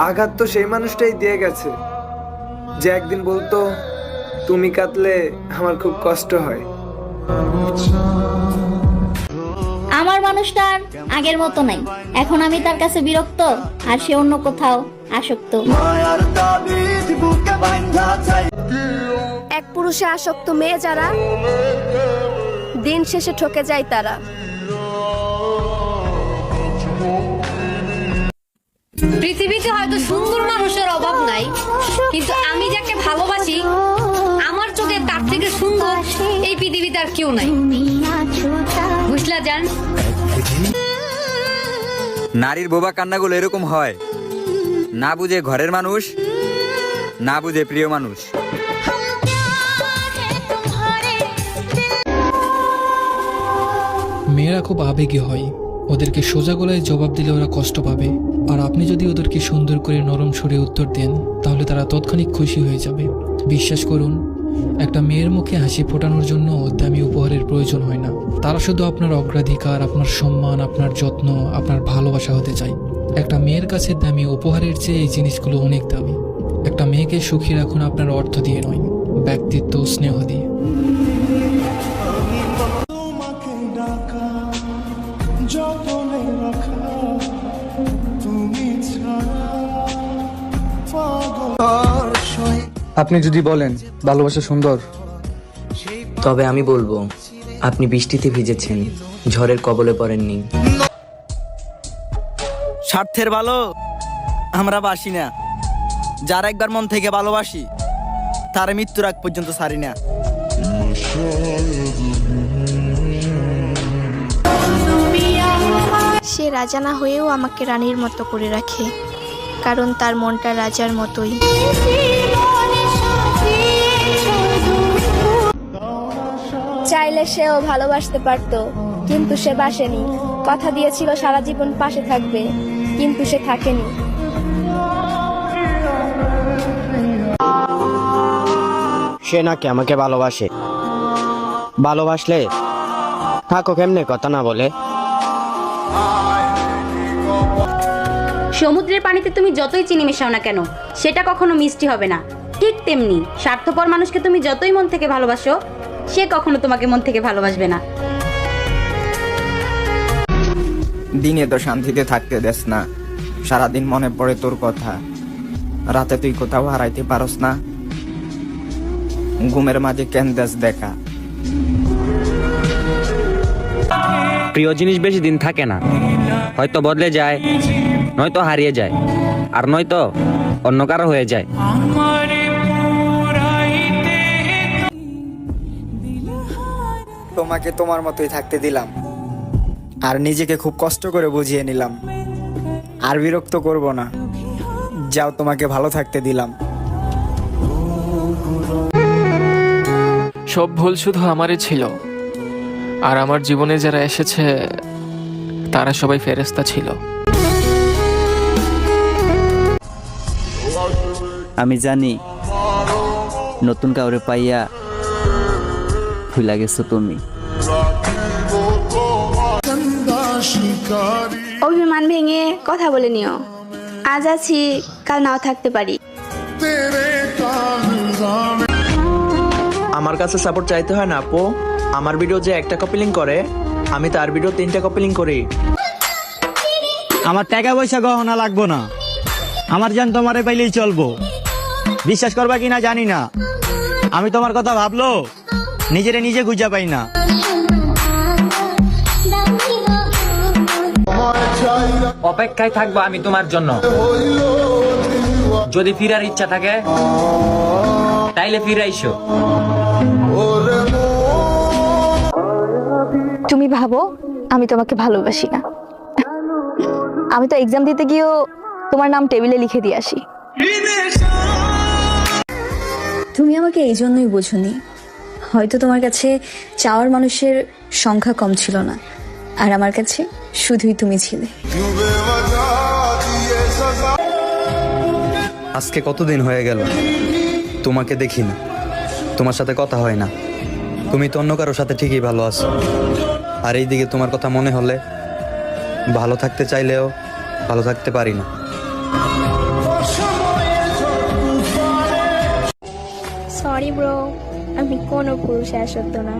আঘাত তো সেই মানুষটাই দিয়ে গেছে যে একদিন বলতো তুমি কাঁদলে আমার খুব কষ্ট হয়। আমার মানুষটা আর আগের মতো নাই। এখন আমি তার কাছে বিরক্ত, আর সে অন্য কোথাও আসক্ত। এক পুরুষে আসক্ত মেয়ে যারা, দিন শেষে ঠকে যায় তারা। পৃথিবীতে হয়তো সুন্দর মানুষের অভাব নাই, কিন্তু আমি যাকে ভালোবাসি আমার চোখে তার থেকে সুন্দর এই পৃথিবীতে আর কেউ নাই। বুঝলা জান? নারীর বোবা কান্নাগুলো এরকম হয়, না বুঝে ঘরের মানুষ, না বুঝে প্রিয় মানুষ। মেয়েরা খুব আবেগী হয়, ওদেরকে সোজা গলায় জবাব দিলে ওরা কষ্ট পাবে। আর আপনি যদি ওদেরকে সুন্দর করে নরম সুরে উত্তর দেন, তাহলে তারা তৎক্ষণিক খুশি হয়ে যাবে। বিশ্বাস করুন, একটা মেয়ের মুখে হাসি ফোটানোর জন্য দামি উপহারের প্রয়োজন হয় না। তারা শুধু আপনার অগ্রাধিকার, আপনার সম্মান, আপনার যত্ন, আপনার ভালোবাসা হতে চায়। একটা মেয়ের কাছে দামি উপহারের চেয়ে এই জিনিসগুলো অনেক দামি। একটা মেয়েকে সুখী রাখুন আপনার অর্থ দিয়ে নয়, ব্যক্তিত্ব ও স্নেহ দিয়ে। আপনি যদি বলেন ভালোবাসা সুন্দর, তবে আমি বলবো আপনি বৃষ্টিতে ভিজেছেন, ঝড়ের কবলে পড়েননি। স্বার্থের ভালো আমরা বাসি না, যার একবার মন থেকে ভালোবাসি তার মৃত্যুর আগ পর্যন্ত ছাড়ি না। সে রাজা না হয়েও আমাকে রানীর মতো করে রাখে, কারণ তার মনটা রাজার মতোই। চাইলে সেও ভালোবাসতে পারতো, কিন্তু সে বাসেনি। কথা দিয়েছিল সারা জীবন পাশে থাকবে, কিন্তু সে থাকেনি। সে নাকি আমাকে ভালোবাসে, ভালোবাসলে থাকো কেমনে কথা না বলে। সমুদ্রের পানিতে তুমি যতই চিনি মেশাও না কেন, সেটা কখনো মিষ্টি হবে না। ঠিক তেমনি স্বার্থপর মানুষকে তুমি যতই মন থেকে ভালোবাসো, সে কখনো তোমাকে মন থেকে ভালোবাসবে না। দিনে তো শান্তিতে থাকতে দেস না, সারাদিন মনে পড়ে তোর কথা। রাতে তুই কোথাও হারাইতে পারস না, ঘুমের মাঝে কেন দেশ দেখা। প্রিয় জিনিস বেশি দিন থাকে না, হয়তো বদলে যায়, নয়তো হারিয়ে যায়, আর নয়তো অন্য কারো হয়ে যায়। তোমাকে তোমার মতোই থাকতে দিলাম, আর নিজেকে খুব কষ্ট করে বুঝিয়ে নিলাম। আর বিরক্ত করব না, যাও তোমাকে ভালো থাকতে দিলাম। সব ভুল শুধু আমারই ছিল, আর আমার জীবনে যারা এসেছে তারা সবাই ফেরেশতা ছিল। আমি জানি নতুন কাউরে পাইয়া ভুলা গেছো তুমি। অভিমান ভেঙে কথা বলে নিও, আজ আছি কাল নাও থাকতে পারি। আমার কাছে সাপোর্ট চাইতে হয় না আপু। আমার ভিডিও যে একটা কপি লিঙ্ক করে, আমি তার ভিডিও 3টা কপি লিঙ্ক করি। আমার টাকা পয়সা গহনা লাগবো না, আমার জান তোমারে পাইলেই চলবো। বিশ্বাস করবা কিনা জানি না, আমি তোমার কথা ভাবলো নিজেরে নিজে গুজা পাই না। অপেক্ষায় থাকবো আমি তোমার জন্য, যদি ফিরার ইচ্ছা থাকে তাইলে ফিরাইসো। তুমি ভাবো আমি তোমাকে ভালোবাসি না? আমি তো এক্সাম দিতে গিয়েও তোমার নাম টেবিলে লিখে দিয়ে আসি। তুমি আমাকে এই জন্যই বোঝোনি, হয়তো তোমার কাছে চাওয়ার মানুষের সংখ্যা কম ছিল না, আর আমার কাছে শুধুই তুমি ছিলে। আজকে কতদিন হয়ে গেল তোমাকে দেখি না, তোমার সাথে কথা হয় না। তুমি তো অন্য কারোর সাথে ঠিকই ভালো আছো, আর এইদিকে তোমার কথা মনে হলে ভালো থাকতে চাইলেও ভালো থাকতে পারি না। সরি ব্রো, আমি কোনো পুরুষের আসক্ত না।